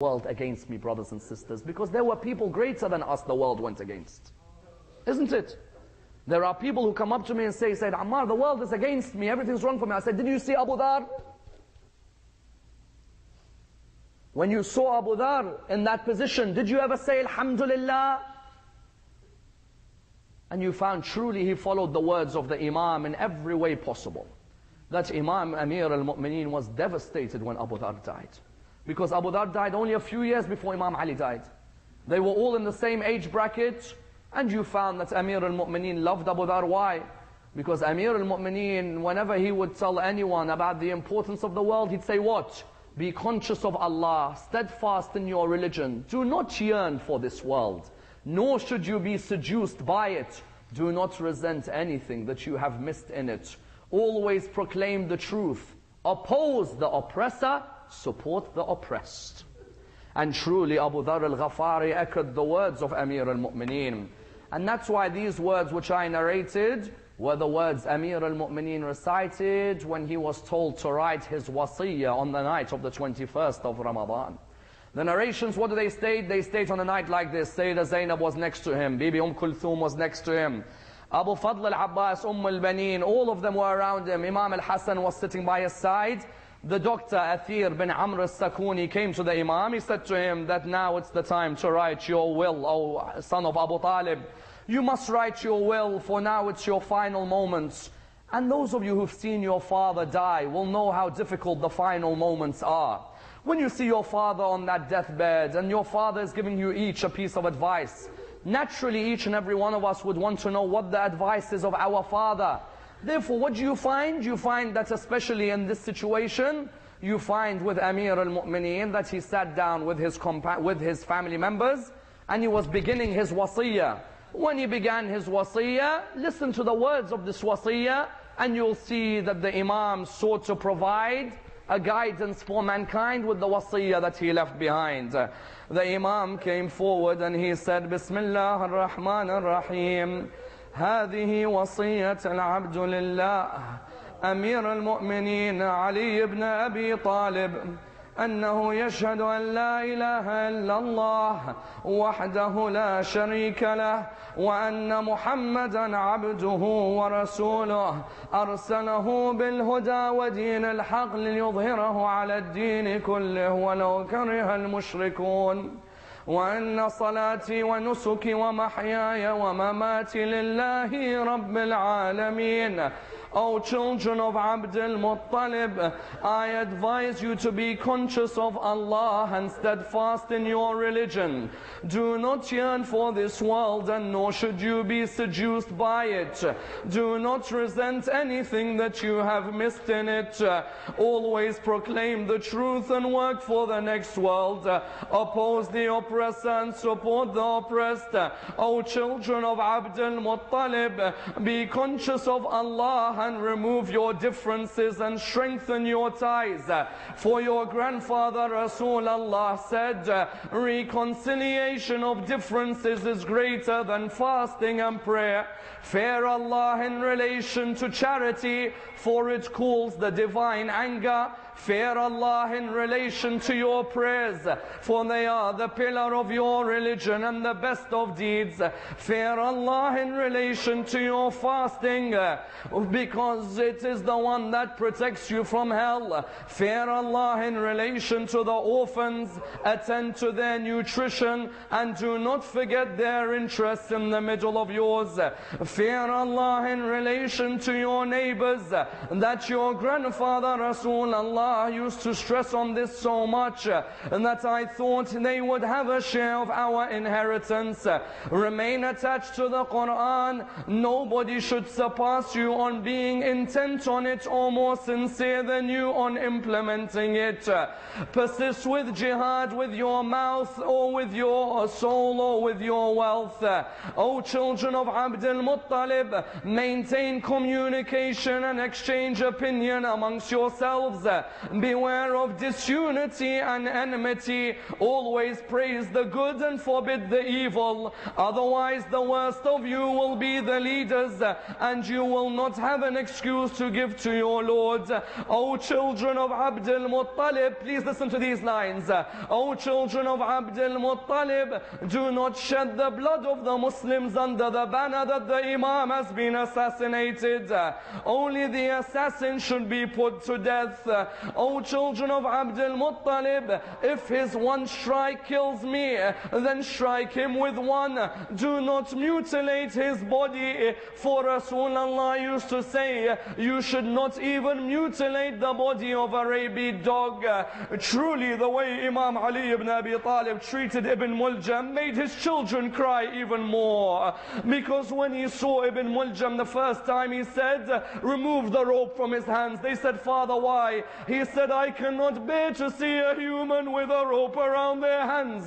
world against me, brothers and sisters, because there were people greater than us the world went against. Isn't it? There are people who come up to me and say, Sayyed Ammar, the world is against me, everything's wrong for me. I said, did you see Abu Dhar? When you saw Abu Dhar in that position, did you ever say, Alhamdulillah? And you found truly he followed the words of the Imam in every way possible. That Imam Amir al-Mu'mineen was devastated when Abu Dhar died. Because Abu Dhar died only a few years before Imam Ali died. They were all in the same age bracket, and you found that Amir al-Mu'mineen loved Abu Dhar. Why? Because Amir al-Mu'mineen, whenever he would tell anyone about the importance of the world, he'd say what? Be conscious of Allah, steadfast in your religion. Do not yearn for this world, nor should you be seduced by it. Do not resent anything that you have missed in it. Always proclaim the truth. Oppose the oppressor, support the oppressed. And truly Abu Dhar al-Ghafari echoed the words of Amir al-Mu'mineen. And that's why these words which I narrated were the words Amir al-Mu'mineen recited when he was told to write his wasiyyah on the night of the 21st of Ramadan. The narrations, what do they state? They state on a night like this, Sayyidah Zainab was next to him, Bibi Kulthum was next to him, Abu Fadl al-Abbas, al-Baneen, all of them were around him. Imam al-Hasan was sitting by his side. The doctor, Athir bin Amr al-Sakuni, came to the Imam. He said to him that now it's the time to write your will, O son of Abu Talib. You must write your will, for now it's your final moments. And those of you who've seen your father die will know how difficult the final moments are. When you see your father on that deathbed, and your father is giving you each a piece of advice, naturally each and every one of us would want to know what the advice is of our father. Therefore, what do you find? You find that especially in this situation, you find with Amir al-Mu'mineen that he sat down with his family members and he was beginning his wasiyyah. When he began his wasiyyah, listen to the words of this wasiyyah and you'll see that the Imam sought to provide a guidance for mankind with the wasiyyah that he left behind. The Imam came forward and he said, Bismillah ar-Rahman ar-Rahim. هذه وصية العبد لله أمير المؤمنين علي بن أبي طالب أنه يشهد أن لا إله إلا الله وحده لا شريك له وأن محمدا عبده ورسوله أرسله بالهدى ودين الحق ليظهره على الدين كله ولو كره المشركون وأن صلاتي ونسكي ومحياي ومماتي لله رب العالمين. O children of Abd al-Muttalib, I advise you to be conscious of Allah and steadfast in your religion. Do not yearn for this world, and nor should you be seduced by it. Do not resent anything that you have missed in it. Always proclaim the truth and work for the next world. Oppose the oppressor and support the oppressed. O children of Abd al-Muttalib, be conscious of Allah and remove your differences and strengthen your ties. For your grandfather Rasulullah said, reconciliation of differences is greater than fasting and prayer. Fear Allah in relation to charity, for it cools the divine anger. Fear Allah in relation to your prayers, for they are the pillar of your religion and the best of deeds. Fear Allah in relation to your fasting, because it is the one that protects you from hell. Fear Allah in relation to the orphans, attend to their nutrition, and do not forget their interests in the middle of yours. Fear Allah in relation to your neighbors, that your grandfather Rasulullah used to stress on this so much, and that I thought they would have a share of our inheritance. Remain attached to the Quran. Nobody should surpass you on being intent on it or more sincere than you on implementing it. Persist with jihad with your mouth or with your soul or with your wealth. O children of Abd al-Muttalib, maintain communication and exchange opinion amongst yourselves. Beware of disunity and enmity. Always praise the good and forbid the evil. Otherwise the worst of you will be the leaders, and you will not have an excuse to give to your Lord. O children of Abd al-Muttalib, please listen to these lines. O children of Abd al-Muttalib, do not shed the blood of the Muslims under the banner that the Imam has been assassinated. Only the assassin should be put to death. O children of Abd al-Muttalib, if his one strike kills me, then strike him with one. Do not mutilate his body, for Rasulullah used to say, you should not even mutilate the body of a rabid dog. Truly, the way Imam Ali ibn Abi Talib treated Ibn Muljam made his children cry even more. Because when he saw Ibn Muljam the first time, he said, remove the rope from his hands. They said, Father, why? He said, I cannot bear to see a human with a rope around their hands.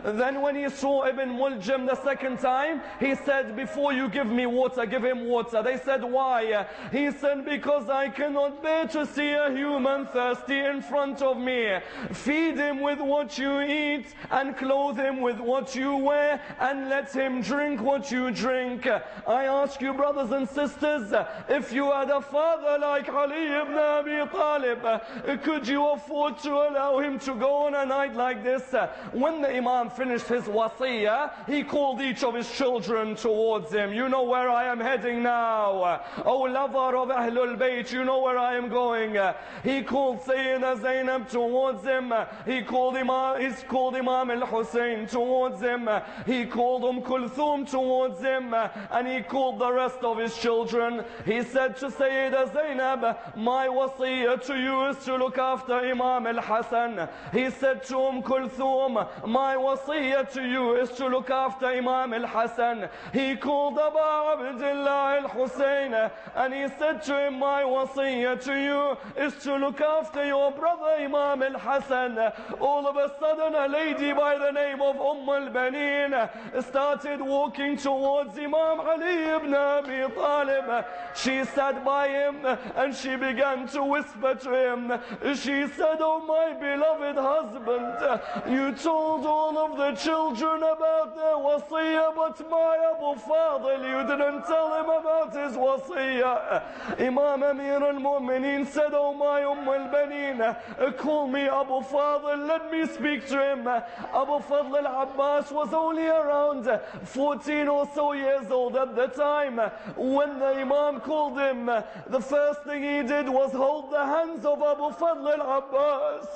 Then when he saw Ibn Muljam the second time, he said, before you give me water, give him water. They said, why? He said, because I cannot bear to see a human thirsty in front of me. Feed him with what you eat, and clothe him with what you wear, and let him drink what you drink. I ask you, brothers and sisters, if you had a father like Ali ibn Abi Talib, could you afford to allow him to go on a night like this? When the Imam finished his wasiyah, he called each of his children towards him. You know where I am heading now. Oh lover of Ahlul Bayt, you know where I am going. He called Sayyida Zainab towards him. He called Imam al-Hussein towards him. He called Kulthum towards him. And he called the rest of his children. He said to Sayyida Zainab, my wasiyah to you is to look after Imam al-Hasan. He said to Kulthum, my wasiyah to you is to look after Imam al-Hasan. He called Aba Abdullah al-Hussein, and he said to him, my wasiyah to you is to look after your brother Imam al-Hasan. All of a sudden, a lady by the name of al-Banin started walking towards Imam Ali ibn Abi Talib. She sat by him and she began to whisper to him. She said, oh my beloved husband, you told all of the children about their wasiyah, but my Abu Fadil, you didn't tell him about his wasiyah. Imam Amir al-Mu'mineen said, oh my al-Banin, call me Abu Fadil, let me speak to him. Abu Fadl al-Abbas was only around 14 or so years old at the time. When the Imam called him, the first thing he did was hold the hands of Abu Fadl al-Abbas.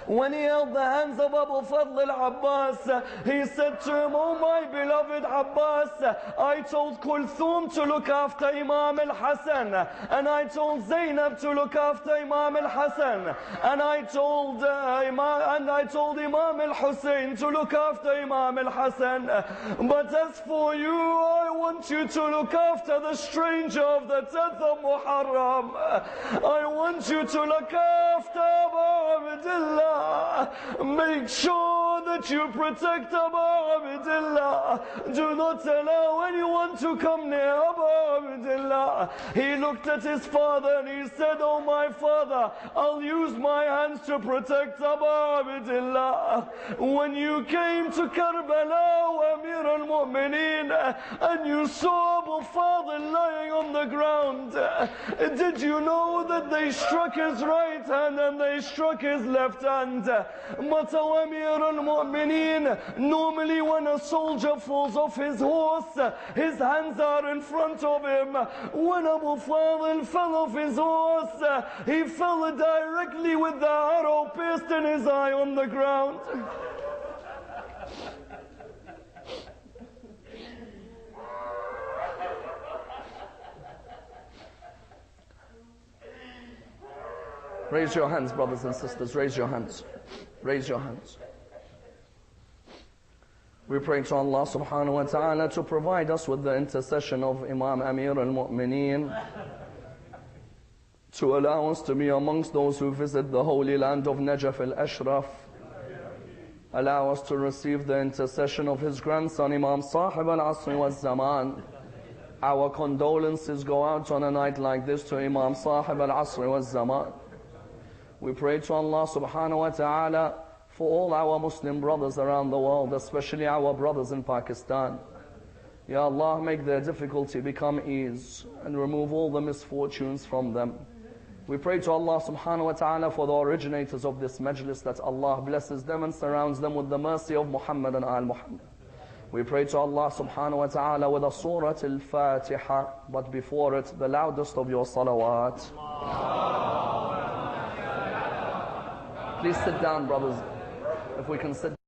When he held the hands of Abu Fadl al-Abbas, he said to him, oh my beloved Abbas, I told Kulthum to look after Imam al-Hasan, and I told Zainab to look after Imam al-Hasan, and I told Imam al-Hussein to look after Imam al-Hasan. But as for you, I want you to look after the stranger of the 10th of Muharram. I want you to look after Abu Abdullah. Make sure that you protect Abu Abdullah. Do not allow anyone to come near Abu Abdullah. He looked at his father and he said, oh my father, I'll use my hands to protect Abu Abdullah. When you came to Karbala, Amir al-Mu'mineen, and you saw Abu Fadil lying on the ground, did you know that they struck his right hand and they struck his left hand? But Amir al-Mu'mineen, normally when a soldier falls off his horse, his hands are in front of him. When Abu Fadil fell off his horse, he fell directly with the arrow pierced in his eye on the ground. Raise your hands, brothers and sisters. Raise your hands. Raise your hands. We pray to Allah subhanahu wa ta'ala to provide us with the intercession of Imam Amir al-Mu'mineen, to allow us to be amongst those who visit the holy land of Najaf al-Ashraf. Allow us to receive the intercession of his grandson Imam Sahib al-Asri wal-Zaman. Our condolences go out on a night like this to Imam Sahib al-Asri wal-Zaman. We pray to Allah subhanahu wa ta'ala for all our Muslim brothers around the world, especially our brothers in Pakistan. Ya Allah, make their difficulty become ease and remove all the misfortunes from them. We pray to Allah subhanahu wa ta'ala for the originators of this majlis, that Allah blesses them and surrounds them with the mercy of Muhammad and Al Muhammad. We pray to Allah subhanahu wa ta'ala with a surah al-Fatiha, but before it, the loudest of your salawat. Please sit down, brothers, if we can sit